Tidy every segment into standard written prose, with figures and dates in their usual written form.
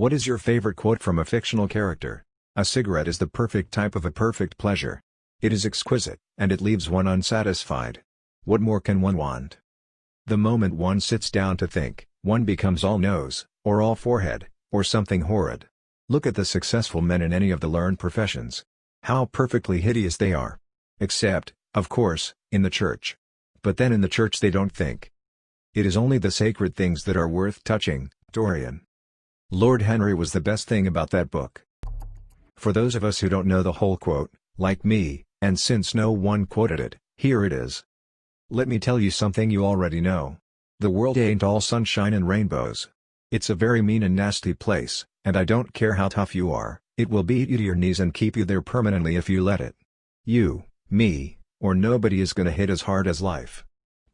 What is your favorite quote from a fictional character? A cigarette is the perfect type of a perfect pleasure. It is exquisite, and it leaves one unsatisfied. What more can one want? The moment one sits down to think, one becomes all nose, or all forehead, or something horrid. Look at the successful men in any of the learned professions. How perfectly hideous they are. Except, of course, in the church. But then in the church they don't think. It is only the sacred things that are worth touching. Dorian. Lord Henry was the best thing about that book. For those of us who don't know the whole quote, like me, and since no one quoted it, here it is. Let me tell you something you already know. The world ain't all sunshine and rainbows. It's a very mean and nasty place, and I don't care how tough you are, it will beat you to your knees and keep you there permanently if you let it. You, me, or nobody is gonna hit as hard as life.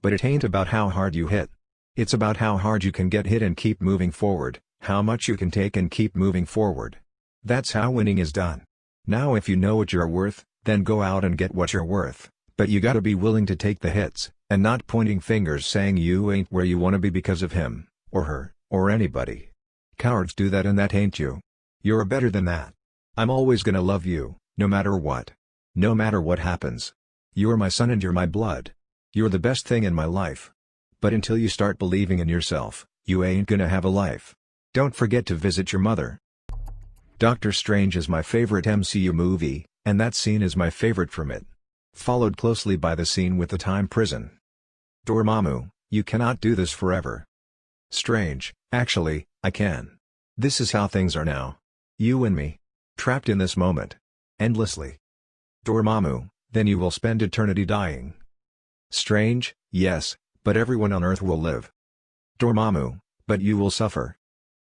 But it ain't about how hard you hit. It's about how hard you can get hit and keep moving forward, how much you can take and keep moving forward. That's how winning is done. Now if you know what you're worth, then go out and get what you're worth, but you gotta be willing to take the hits, and not pointing fingers saying you ain't where you wanna be because of him, or her, or anybody. Cowards do that and that ain't you. You're better than that. I'm always gonna love you, no matter what. No matter what happens. You're my son and you're my blood. You're the best thing in my life. But until you start believing in yourself, you ain't gonna have a life. Don't forget to visit your mother. Doctor Strange is my favorite MCU movie, and that scene is my favorite from it. Followed closely by the scene with the time prison. Dormammu, you cannot do this forever. Strange, actually, I can. This is how things are now. You and me. Trapped in this moment. Endlessly. Dormammu, then you will spend eternity dying. Strange, yes, but everyone on Earth will live. Dormammu, but you will suffer.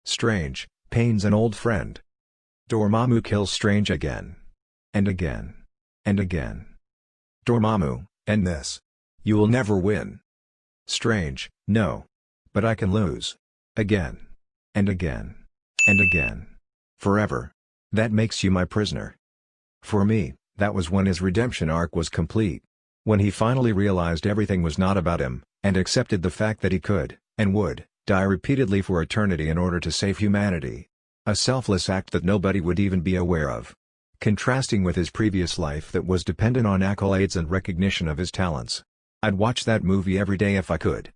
Strange, pain's an old friend. Dormammu kills Strange again. And again. And again. Dormammu, and this. You will never win. Strange, no. But I can lose. Again. And again. And again. Forever. That makes you my prisoner. For me, that was when his redemption arc was complete. When he finally realized everything was not about him, and accepted the fact that he could, and would, die repeatedly for eternity in order to save humanity. A selfless act that nobody would even be aware of. Contrasting with his previous life that was dependent on accolades and recognition of his talents. I'd watch that movie every day if I could.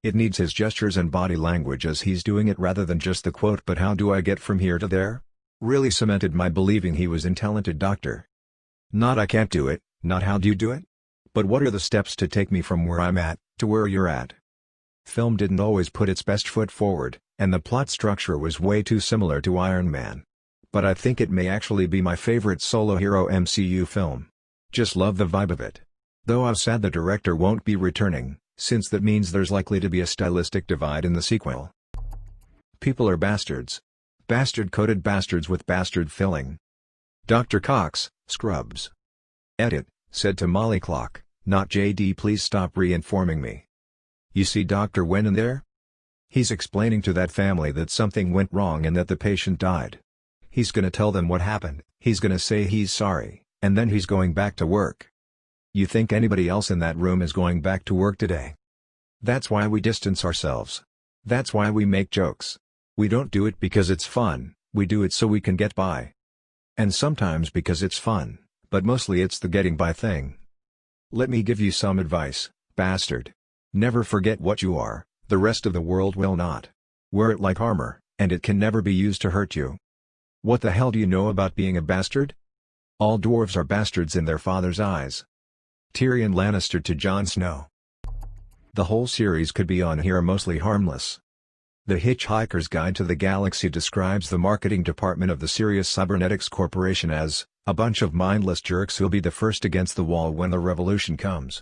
It needs his gestures and body language as he's doing it rather than just the quote "but how do I get from here to there?" Really cemented my believing he was a talented doctor. Not "I can't do it," not "how do you do it?" But "what are the steps to take me from where I'm at, to where you're at?" Film didn't always put its best foot forward, and the plot structure was way too similar to Iron Man. But I think it may actually be my favorite solo hero MCU film. Just love the vibe of it. Though I'm sad the director won't be returning, since that means there's likely to be a stylistic divide in the sequel. People are bastards. Bastard-coated bastards with bastard filling. Dr. Cox, Scrubs. Edit, said to Molly Clock, not JD, please stop re-informing me. You see Dr. Wen in there? He's explaining to that family that something went wrong and that the patient died. He's gonna tell them what happened, he's gonna say he's sorry, and then he's going back to work. You think anybody else in that room is going back to work today? That's why we distance ourselves. That's why we make jokes. We don't do it because it's fun, we do it so we can get by. And sometimes because it's fun, but mostly it's the getting by thing. Let me give you some advice, bastard. Never forget what you are, the rest of the world will not. Wear it like armor, and it can never be used to hurt you. What the hell do you know about being a bastard? All dwarves are bastards in their father's eyes. Tyrion Lannister to Jon Snow. The whole series could be on here mostly harmless. The Hitchhiker's Guide to the Galaxy describes the marketing department of the Sirius Cybernetics Corporation as a bunch of mindless jerks who'll be the first against the wall when the revolution comes.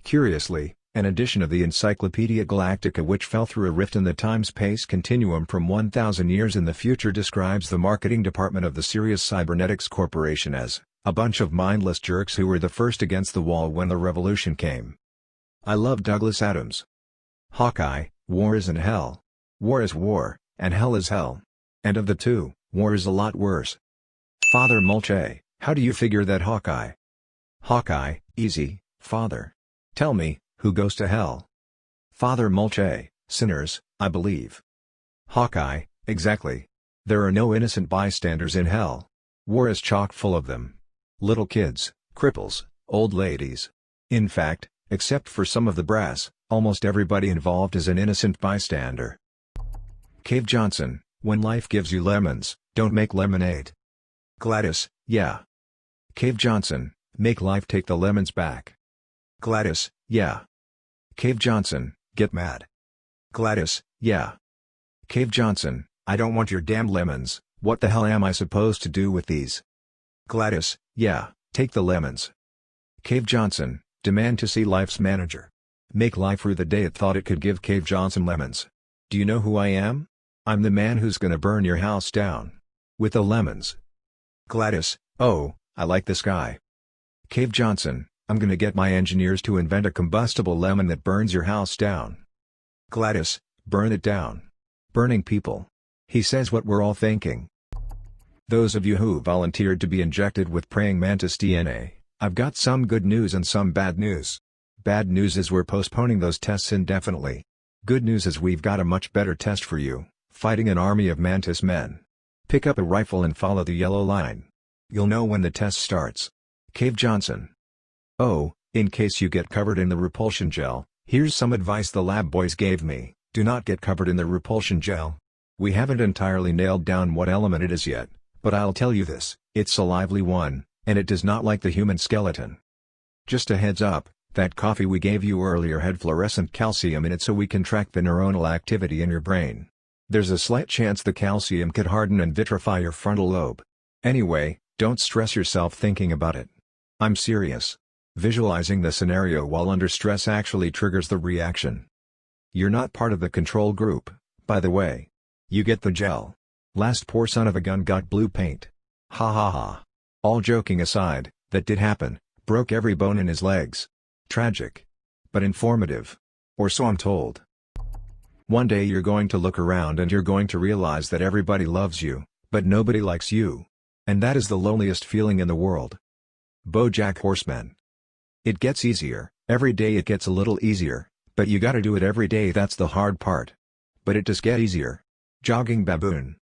Curiously, an edition of the Encyclopedia Galactica which fell through a rift in the time-space continuum from 1,000 years in the future describes the marketing department of the Sirius Cybernetics Corporation as a bunch of mindless jerks who were the first against the wall when the revolution came. I love Douglas Adams. Hawkeye, war is in hell. War is war, and hell is hell. And of the two, war is a lot worse. Father Mulcahy, how do you figure that, Hawkeye? Hawkeye, easy, father. Tell me, who goes to hell? Father Mulcahy, sinners, I believe. Hawkeye, Exactly. There are no innocent bystanders in hell. War is chock full of them. Little kids, cripples, old ladies. In fact, except for some of the brass, almost everybody involved is an innocent bystander. Cave Johnson, when life gives you lemons, don't make lemonade. Gladys, yeah. Cave Johnson, make life take the lemons back. Gladys, yeah. Cave Johnson, get mad. Gladys, yeah. Cave Johnson, I don't want your damn lemons, what the hell am I supposed to do with these? Gladys, yeah, take the lemons. Cave Johnson, demand to see life's manager. Make life rue the day it thought it could give Cave Johnson lemons. Do you know who I am? I'm the man who's gonna burn your house down. With the lemons. Gladys, oh, I like this guy. Cave Johnson, I'm gonna get my engineers to invent a combustible lemon that burns your house down. Gladys, burn it down. Burning people. He says what we're all thinking. Those of you who volunteered to be injected with praying mantis DNA, I've got some good news and some bad news. Bad news is we're postponing those tests indefinitely. Good news is we've got a much better test for you, fighting an army of mantis men. Pick up a rifle and follow the yellow line. You'll know when the test starts. Cave Johnson. Oh, in case you get covered in the repulsion gel, here's some advice the lab boys gave me. Do not get covered in the repulsion gel. We haven't entirely nailed down what element it is yet, but I'll tell you this, it's a lively one, and it does not like the human skeleton. Just a heads up, that coffee we gave you earlier had fluorescent calcium in it so we can track the neuronal activity in your brain. There's a slight chance the calcium could harden and vitrify your frontal lobe. Anyway, don't stress yourself thinking about it. I'm serious. Visualizing the scenario while under stress actually triggers the reaction. You're not part of the control group, by the way. You get the gel. Last poor son of a gun got blue paint. Ha ha ha. All joking aside, that did happen, broke every bone in his legs. Tragic. But informative. Or so I'm told. One day you're going to look around and you're going to realize that everybody loves you, but nobody likes you. And that is the loneliest feeling in the world. BoJack Horseman. It gets easier, every day it gets a little easier, but you gotta do it every day, that's the hard part. But it does get easier. Jogging Baboon.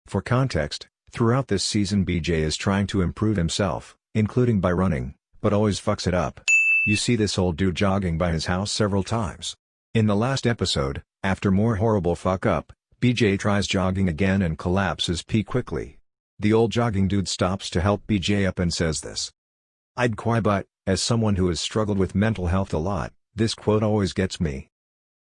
For context, throughout this season BJ is trying to improve himself, including by running, but always fucks it up. You see this old dude jogging by his house several times. In the last episode, after more horrible fuck up, BJ tries jogging again and collapses pee quickly. The old jogging dude stops to help BJ up and says this. I'd cry, but, as someone who has struggled with mental health a lot, this quote always gets me.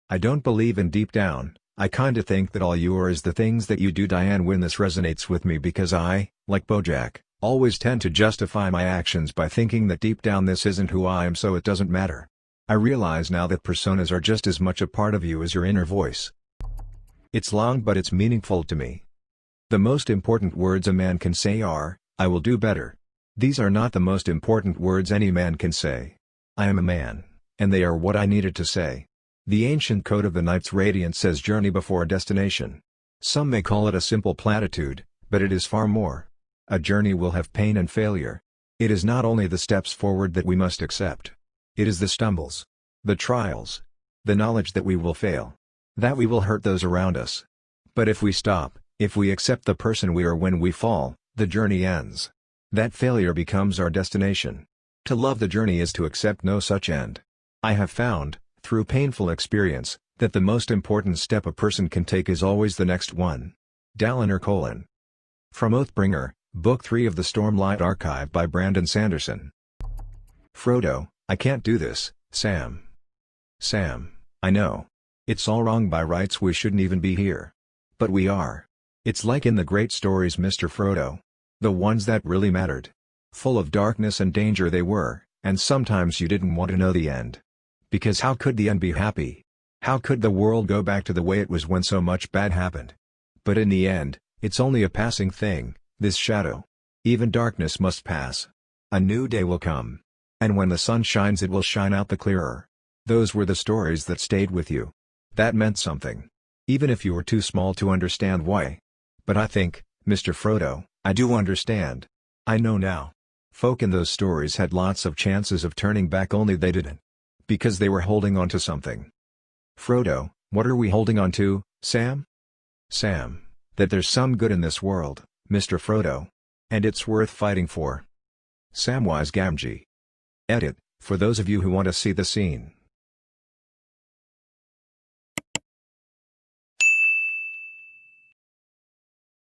I don't believe in deep down, I kinda think that all you are is the things that you do. Diane Wynn. This resonates with me because I, like BoJack, always tend to justify my actions by thinking that deep down this isn't who I am, so it doesn't matter. I realize now that personas are just as much a part of you as your inner voice. It's long but it's meaningful to me. The most important words a man can say are, I will do better. These are not the most important words any man can say. I am a man, and they are what I needed to say. The ancient code of the Knights Radiant says journey before destination. Some may call it a simple platitude, but it is far more. A journey will have pain and failure. It is not only the steps forward that we must accept. It is the stumbles, the trials, the knowledge that we will fail, that we will hurt those around us. But if we stop, if we accept the person we are when we fall, the journey ends. That failure becomes our destination. To love the journey is to accept no such end. I have found, through painful experience, that the most important step a person can take is always the next one. Dalinar Colin. From Oathbringer, Book 3 of the Stormlight Archive by Brandon Sanderson. Frodo, I can't do this, Sam. Sam, I know. It's all wrong by rights, we shouldn't even be here. But we are. It's like in the great stories, Mr. Frodo. The ones that really mattered. Full of darkness and danger they were, and sometimes you didn't want to know the end. Because how could the end be happy? How could the world go back to the way it was when so much bad happened? But in the end, it's only a passing thing, this shadow. Even darkness must pass. A new day will come. And when the sun shines it will shine out the clearer. Those were the stories that stayed with you. That meant something. Even if you were too small to understand why. But I think, Mr. Frodo, I do understand. I know now. Folk in those stories had lots of chances of turning back, only they didn't. Because they were holding on to something. Frodo, what are we holding on to, Sam? Sam, That there's some good in this world, Mr. Frodo. And it's worth fighting for. Samwise Gamgee. Edit, for those of you who want to see the scene.